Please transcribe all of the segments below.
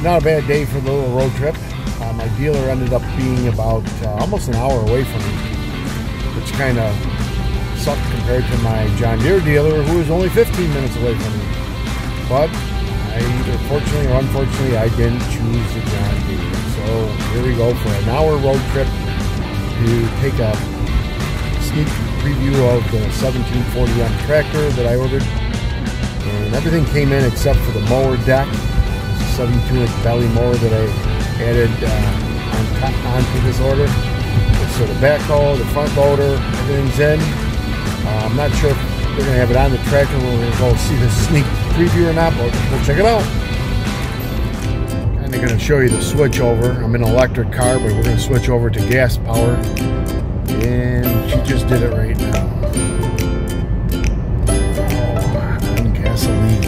Not a bad day for the little road trip. My dealer ended up being about almost an hour away from me, which kind of sucked compared to my John Deere dealer, who was only 15 minutes away from me. But either fortunately or unfortunately, I didn't choose the John Deere. So here we go for an hour road trip to take a sneak preview of the 1740M tractor that I ordered. And everything came in except for the mower deck. It's a 72-inch belly mower that I added onto this order. So the backhoe, the front loader, everything's in. I'm not sure if they're going to have it on the tractor when we're going to go see the sneak preview or not, but we'll check it out. I'm going to show you the switch over. I'm in an electric car, but we're going to switch over to gas power. And she just did it right now. On gasoline.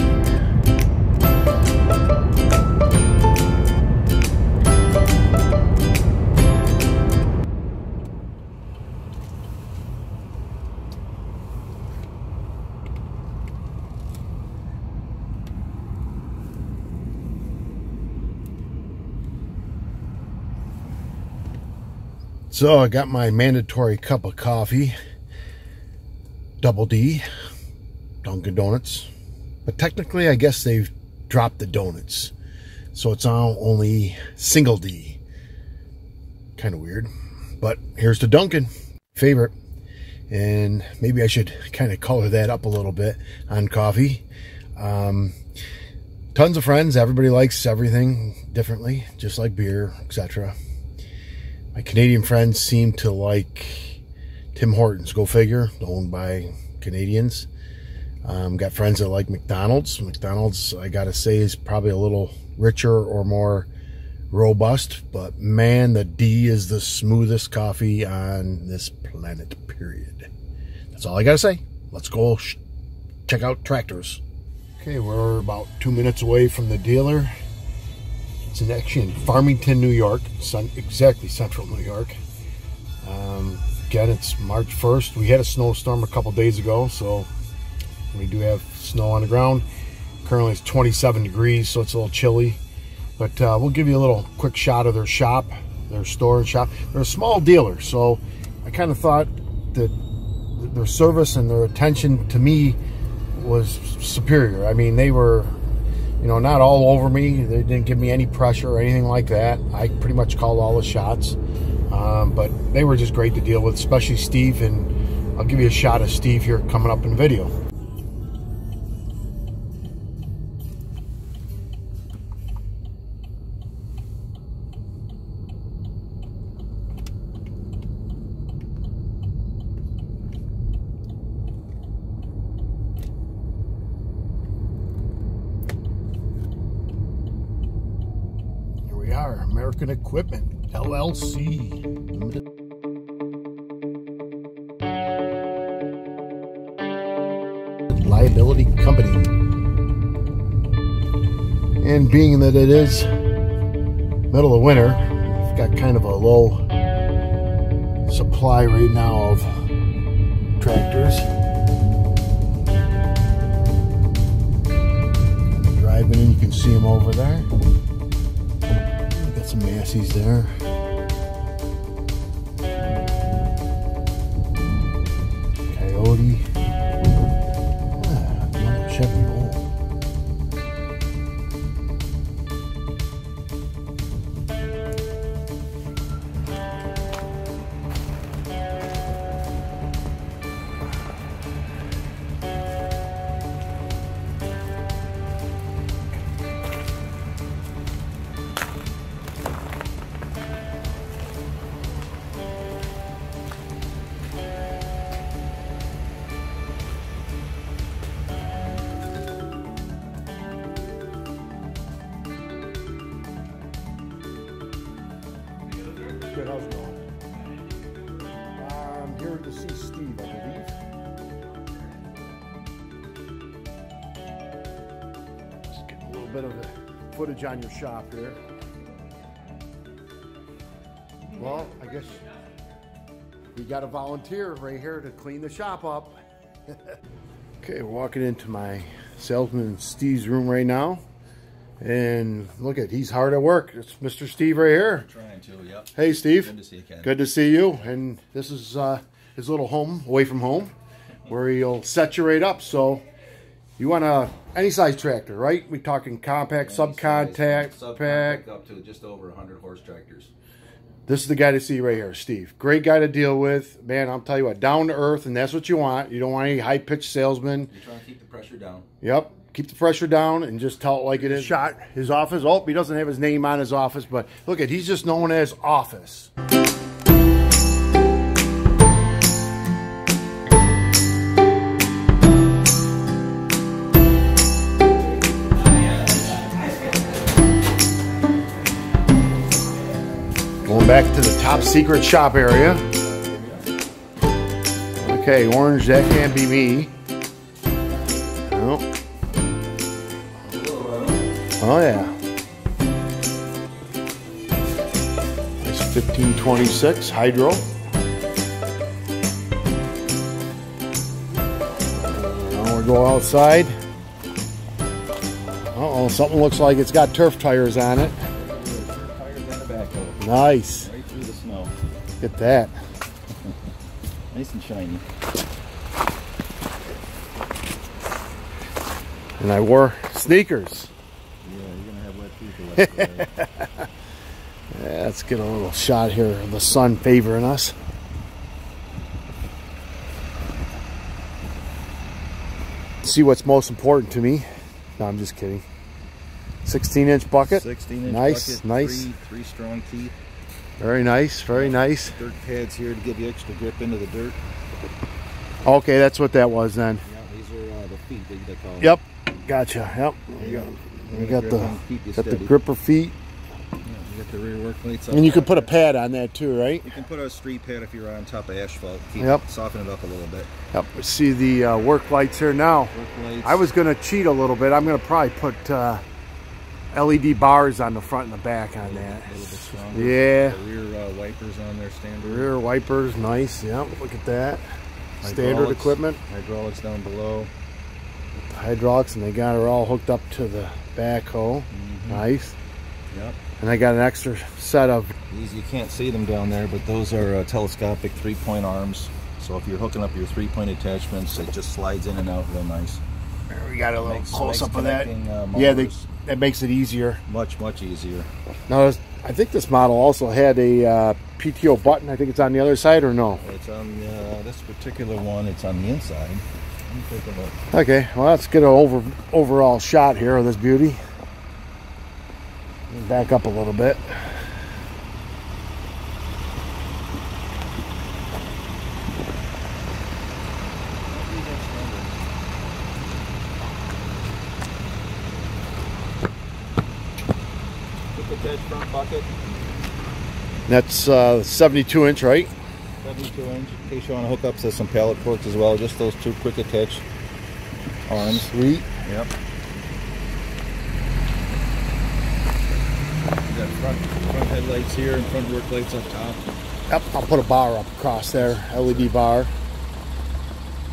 So I got my mandatory cup of coffee, double D, Dunkin' Donuts, but technically I guess they've dropped the donuts, so it's only single D. Kind of weird, but here's the Dunkin' favorite, and maybe I should kind of color that up a little bit on coffee. Tons of friends, everybody likes everything differently, just like beer, etc. My Canadian friends seem to like Tim Hortons, go figure, owned by Canadians. Got friends that like McDonald's. McDonald's, I gotta say, is probably a little richer or more robust, but man, the D is the smoothest coffee on this planet, period. That's all I gotta say. Let's go check out tractors. Okay, we're about 2 minutes away from the dealer. It's actually in Farmington, New York, exactly central New York. Again, it's March 1st. We had a snowstorm a couple days ago, so we do have snow on the ground. Currently it's 27 degrees, so it's a little chilly. But we'll give you a little quick shot of their shop, their store and shop. They're a small dealer, so I kind of thought that their service and their attention to me was superior. I mean, they were, you know, not all over me. They didn't give me any pressure or anything like that. I pretty much called all the shots. But they were just great to deal with, especially Steve. And I'll give you a shot of Steve here coming up in the video. American Equipment LLC Limited. Liability company. And being that it is middle of winter, we've got kind of a low supply right now of tractors. Driving in, you can see them over there. Some Massey's there. Coyote. Chevy Roll. Good, how's it going? I'm here to see Steve, I believe. Just getting a little bit of the footage on your shop here. Well, I guess we got a volunteer right here to clean the shop up. Okay, we're walking into my salesman Steve's room right now. And look at, he's hard at work. It's Mr. Steve right here. Trying to, yep. Hey, Steve. Good to see you, Ken. Good to see you. And this is his little home away from home where he'll set you right up. So you want any size tractor, right? We're talking compact, subcompact, up to just over 100 horse tractors. This is the guy to see right here, Steve. Great guy to deal with. Man, I'll tell you what, down to earth, and that's what you want. You don't want any high-pitched salesman. You're trying to keep the pressure down. Yep. Keep the pressure down and just tell it like it is. Shot his office. Oh, he doesn't have his name on his office, but look at, he's just known as Office. Going back to the top secret shop area. Okay, orange, that can't be me. No. Oh yeah. Nice 1526 hydro. Now we go outside. Uh-oh, something looks like it's got turf tires on it. Tires and a backhoe. Nice. Right through the snow. Get that. Nice and shiny. And I wore sneakers. Yeah, you're gonna have wet feet the rest of the day. Yeah, let's get a little shot here of the sun favoring us. See what's most important to me. No, I'm just kidding. 16-inch bucket. 16-inch nice, bucket. Nice. Three strong teeth. Very nice, very nice. Dirt pads here to give you extra grip into the dirt. Okay, that's what that was then. Yeah, these are the feet they call them. Yep, gotcha. Yep. We got the gripper feet. Yeah, you got the rear work plates up. And you can put a pad on that too, right? You can put a street pad if you're on top of asphalt. Keep soften it up a little bit. Yep. We see the work lights here now. Work lights. I was gonna cheat a little bit. I'm gonna probably put LED bars on the front and the back on that. A little bit stronger. Yeah. The rear wipers on there standard. Rear wipers, nice. Yep. Look at that. Standard equipment. Hydraulics down below. Hydraulics, and they got her all hooked up to the backhoe. Nice. Yep. And I got an extra set of these. You can't see them down there, but those are telescopic 3-point arms. So if you're hooking up your 3-point attachments, it just slides in and out real nice. We got a little close up of that. Yeah, that makes it easier. Much easier. Now, I think this model also had a PTO button. I think it's on the other side, or no? It's on this particular one. It's on the inside. Let me take a look. Okay, well, let's get an overall shot here of this beauty. Back up a little bit. Front bucket. That's 72-inch, right? 72-inch. In case you want to hook up to some pallet ports as well, just those two quick attach arms. Sweet. Yep. You got front headlights here and front work lights up top. Yep, I'll put a bar up across there, LED bar.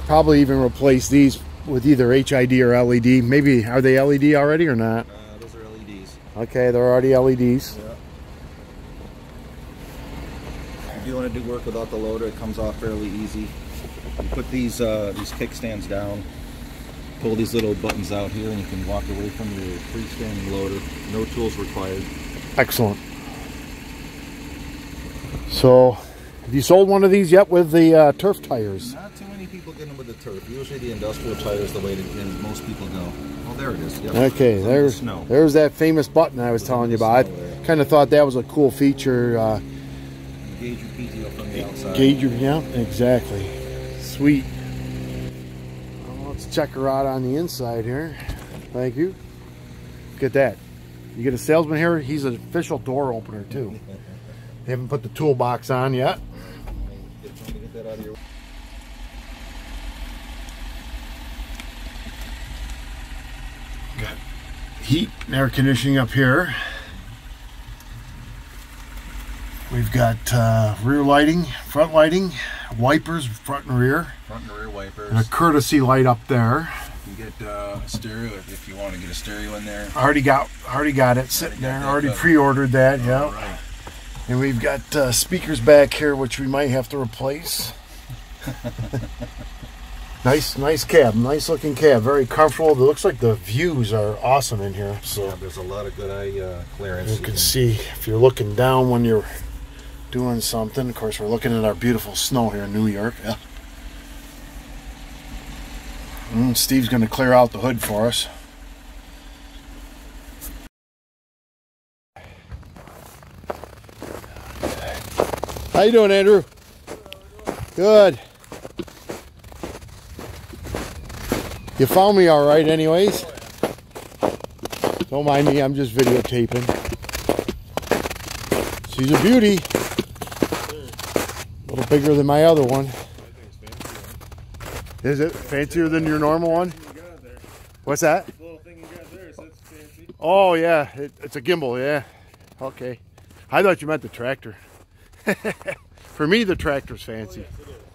Probably even replace these with either HID or LED. Maybe, are they LED already or not? Those are LEDs. Okay, they're already LEDs. Yeah. If you want to do work without the loader, it comes off fairly easy. You put these kickstands down, pull these little buttons out here, and you can walk away from your freestanding loader. No tools required. Excellent. So, have you sold one of these yet with the turf tires? Not too many people get them with the turf. Usually the industrial tire is the way that most people go. Oh, there it is. Yep. Okay, there's that famous button I was telling you about. I kind of thought that was a cool feature. Gauge your PTO from the outside. Yeah, exactly. Sweet. Well, let's check her out on the inside here. Thank you. Look at that. You get a salesman here, he's an official door opener too. They haven't put the toolbox on yet. Get that out of your... Got heat and air conditioning up here. We've got rear lighting, front lighting, wipers, front and rear. Front and rear wipers. And a courtesy light up there. You can get a stereo if you want to get a stereo in there. I already got it sitting there. Already pre-ordered that. Yeah. Right. And we've got speakers back here, which we might have to replace. Nice cab, nice looking cab, very comfortable. It looks like the views are awesome in here. So yeah, there's a lot of good eye clearance. You can see if you're looking down when you're doing something. Of course, we're looking at our beautiful snow here in New York. Yeah. Steve's going to clear out the hood for us. How you doing, Andrew? Good. You found me all right anyways. Don't mind me, I'm just videotaping. She's a beauty. A little bigger than my other one. Is it fancier than your normal one? What's that? The little thing you got there, so that's fancy. Oh yeah, it's a gimbal, yeah. Okay. I thought you meant the tractor. For me, the tractor's fancy. Oh, yes, it is.